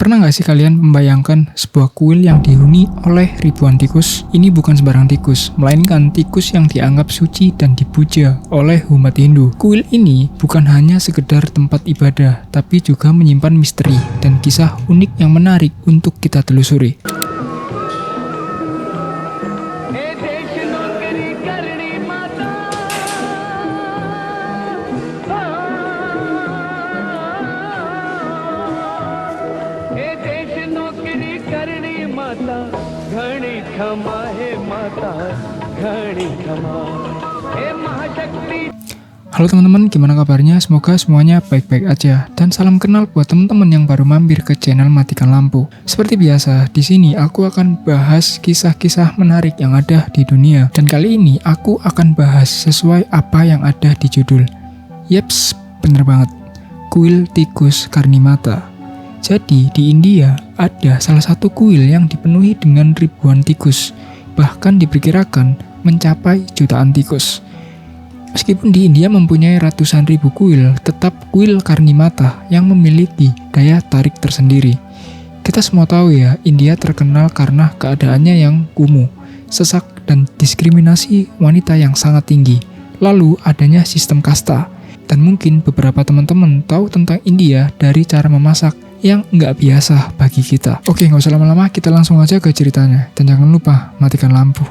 Pernah nggak sih kalian membayangkan sebuah kuil yang dihuni oleh ribuan tikus? Ini bukan sembarang tikus, melainkan tikus yang dianggap suci dan dipuja oleh umat Hindu. Kuil ini bukan hanya sekedar tempat ibadah, tapi juga menyimpan misteri dan kisah unik yang menarik untuk kita telusuri. Halo teman-teman, gimana kabarnya? Semoga semuanya baik-baik aja. Dan salam kenal buat teman-teman yang baru mampir ke channel Matikan Lampu. Seperti biasa, di sini aku akan bahas kisah-kisah menarik yang ada di dunia. Dan kali ini aku akan bahas sesuai apa yang ada di judul. Yeps, bener banget. Kuil Tikus Karnimata. Jadi di India ada salah satu kuil yang dipenuhi dengan ribuan tikus. Bahkan diperkirakan mencapai jutaan tikus. Meskipun di India mempunyai ratusan ribu kuil, tetap kuil Karnimata yang memiliki daya tarik tersendiri. Kita semua tahu ya, India terkenal karena keadaannya yang kumuh, sesak dan diskriminasi wanita yang sangat tinggi. Lalu adanya sistem kasta. Dan mungkin beberapa teman-teman tahu tentang India dari cara memasak yang nggak biasa bagi kita. Oke, nggak usah lama-lama, kita langsung aja ke ceritanya. Dan jangan lupa matikan lampu.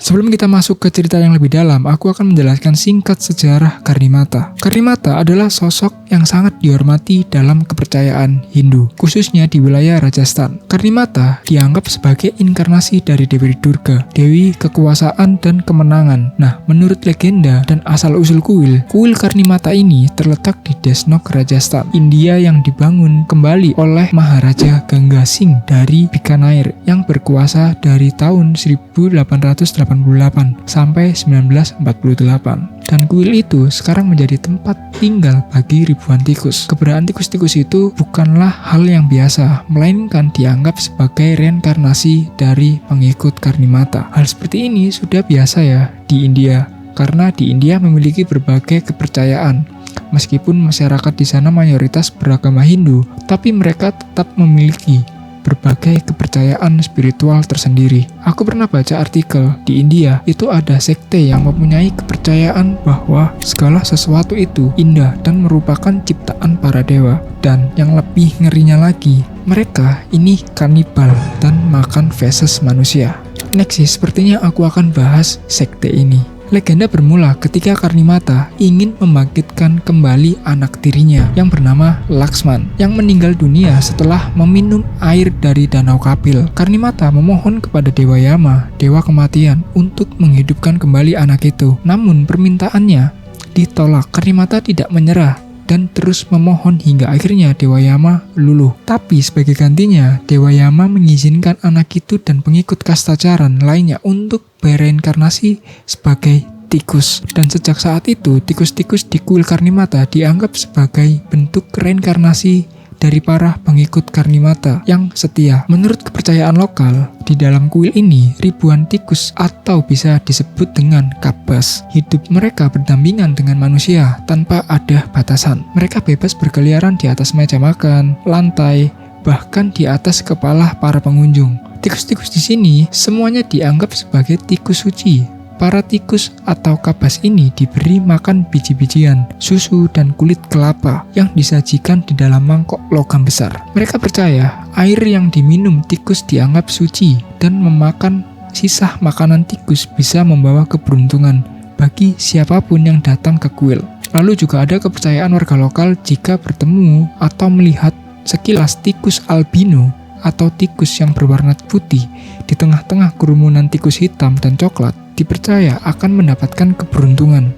Sebelum kita masuk ke cerita yang lebih dalam, aku akan menjelaskan singkat sejarah Karnimata. Karnimata adalah sosok yang sangat dihormati dalam kepercayaan Hindu, khususnya di wilayah Rajasthan. Karnimata dianggap sebagai inkarnasi dari Dewi Durga, dewi kekuasaan dan kemenangan. Nah, menurut legenda dan asal-usul kuil Karnimata ini terletak di Desnok, Rajasthan, India yang dibangun kembali oleh Maharaja Ganga Singh dari Bikaner yang berkuasa dari tahun 1888 sampai 1948. Dan kuil itu sekarang menjadi tempat tinggal bagi ribuan tikus. Keberadaan tikus-tikus itu bukanlah hal yang biasa, melainkan dianggap sebagai reinkarnasi dari pengikut Karnimata. Hal seperti ini sudah biasa ya di India, karena di India memiliki berbagai kepercayaan. Meskipun masyarakat di sana mayoritas beragama Hindu, tapi mereka tetap memiliki berbagai kepercayaan spiritual tersendiri. Aku pernah baca artikel di India, itu ada sekte yang mempunyai kepercayaan bahwa segala sesuatu itu indah dan merupakan ciptaan para dewa. Dan yang lebih ngerinya lagi, mereka ini kanibal dan makan feses manusia. Next sih, sepertinya aku akan bahas sekte ini. Legenda bermula ketika Karnimata ingin membangkitkan kembali anak tirinya yang bernama Laksman yang meninggal dunia setelah meminum air dari Danau Kapil. Karnimata memohon kepada Dewa Yama, dewa kematian, untuk menghidupkan kembali anak itu. Namun permintaannya ditolak. Karnimata tidak menyerah dan terus memohon hingga akhirnya Dewa Yama luluh. Tapi sebagai gantinya, Dewa Yama mengizinkan anak itu dan pengikut kasta Charan lainnya untuk bereinkarnasi sebagai tikus. Dan sejak saat itu, tikus-tikus di kuil Karnimata dianggap sebagai bentuk reinkarnasi dari para pengikut Karnimata yang setia. Menurut kepercayaan lokal, di dalam kuil ini ribuan tikus atau bisa disebut dengan kabas. Hidup mereka berdampingan dengan manusia tanpa ada batasan. Mereka bebas berkeliaran di atas meja makan, lantai, bahkan di atas kepala para pengunjung. Tikus-tikus di sini semuanya dianggap sebagai tikus suci. Para tikus atau kabas ini diberi makan biji-bijian, susu, dan kulit kelapa yang disajikan di dalam mangkok logam besar. Mereka percaya air yang diminum tikus dianggap suci dan memakan sisa makanan tikus bisa membawa keberuntungan bagi siapapun yang datang ke kuil. Lalu juga ada kepercayaan warga lokal jika bertemu atau melihat sekilas tikus albino atau tikus yang berwarna putih di tengah-tengah kerumunan tikus hitam dan coklat, dipercaya akan mendapatkan keberuntungan.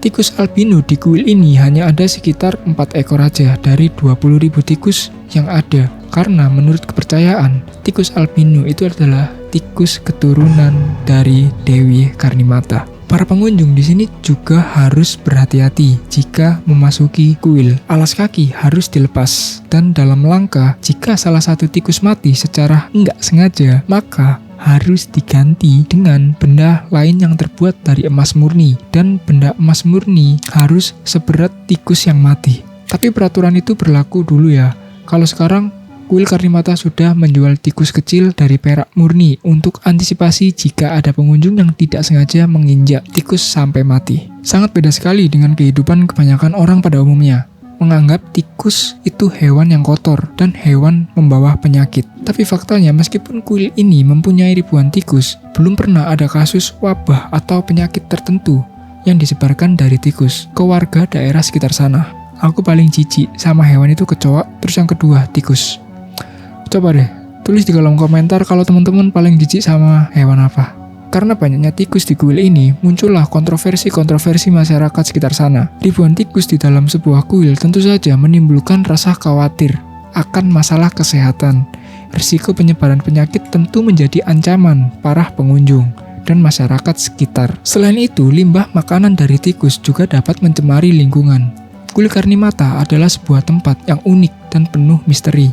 Tikus albino di kuil ini hanya ada sekitar 4 ekor aja dari 20.000 tikus yang ada. Karena menurut kepercayaan, tikus albino itu adalah tikus keturunan dari Dewi Karnimata. Para pengunjung di sini juga harus berhati-hati jika memasuki kuil. Alas kaki harus dilepas. Dan dalam langkah, jika salah satu tikus mati secara nggak sengaja, maka harus diganti dengan benda lain yang terbuat dari emas murni, dan benda emas murni harus seberat tikus yang mati. Tapi peraturan itu berlaku dulu ya. Kalau sekarang kuil Karnimata sudah menjual tikus kecil dari perak murni untuk antisipasi jika ada pengunjung yang tidak sengaja menginjak tikus sampai mati. Sangat beda sekali dengan kehidupan kebanyakan orang pada umumnya, menganggap tikus itu hewan yang kotor dan hewan membawa penyakit. Tapi faktanya meskipun kuil ini mempunyai ribuan tikus, belum pernah ada kasus wabah atau penyakit tertentu yang disebarkan dari tikus ke warga daerah sekitar sana. Aku paling jijik sama hewan itu kecoa, terus yang kedua tikus. Coba deh, tulis di kolom komentar kalau teman-teman paling jijik sama hewan apa. Karena banyaknya tikus di kuil ini, muncullah kontroversi masyarakat sekitar sana. Ribuan tikus di dalam sebuah kuil tentu saja menimbulkan rasa khawatir akan masalah kesehatan. Risiko penyebaran penyakit tentu menjadi ancaman para pengunjung dan masyarakat sekitar. Selain itu, limbah makanan dari tikus juga dapat mencemari lingkungan. Kuil Karnimata adalah sebuah tempat yang unik dan penuh misteri.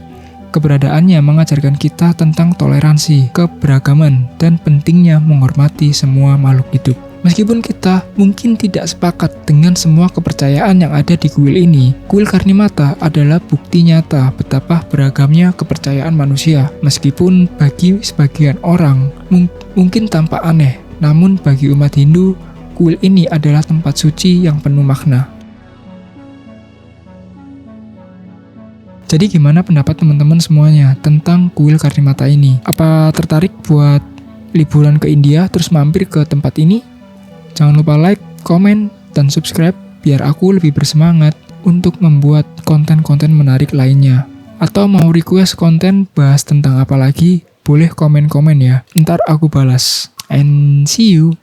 Keberadaannya mengajarkan kita tentang toleransi, keberagaman, dan pentingnya menghormati semua makhluk hidup. Meskipun kita mungkin tidak sepakat dengan semua kepercayaan yang ada di kuil ini, kuil Karnimata adalah bukti nyata betapa beragamnya kepercayaan manusia. Meskipun bagi sebagian orang mungkin tampak aneh, namun bagi umat Hindu, kuil ini adalah tempat suci yang penuh makna. Jadi gimana pendapat teman-teman semuanya tentang kuil Karnimata ini? Apa tertarik buat liburan ke India terus mampir ke tempat ini? Jangan lupa like, komen, dan subscribe biar aku lebih bersemangat untuk membuat konten-konten menarik lainnya. Atau mau request konten bahas tentang apa lagi, boleh komen-komen ya. Ntar aku balas. And see you!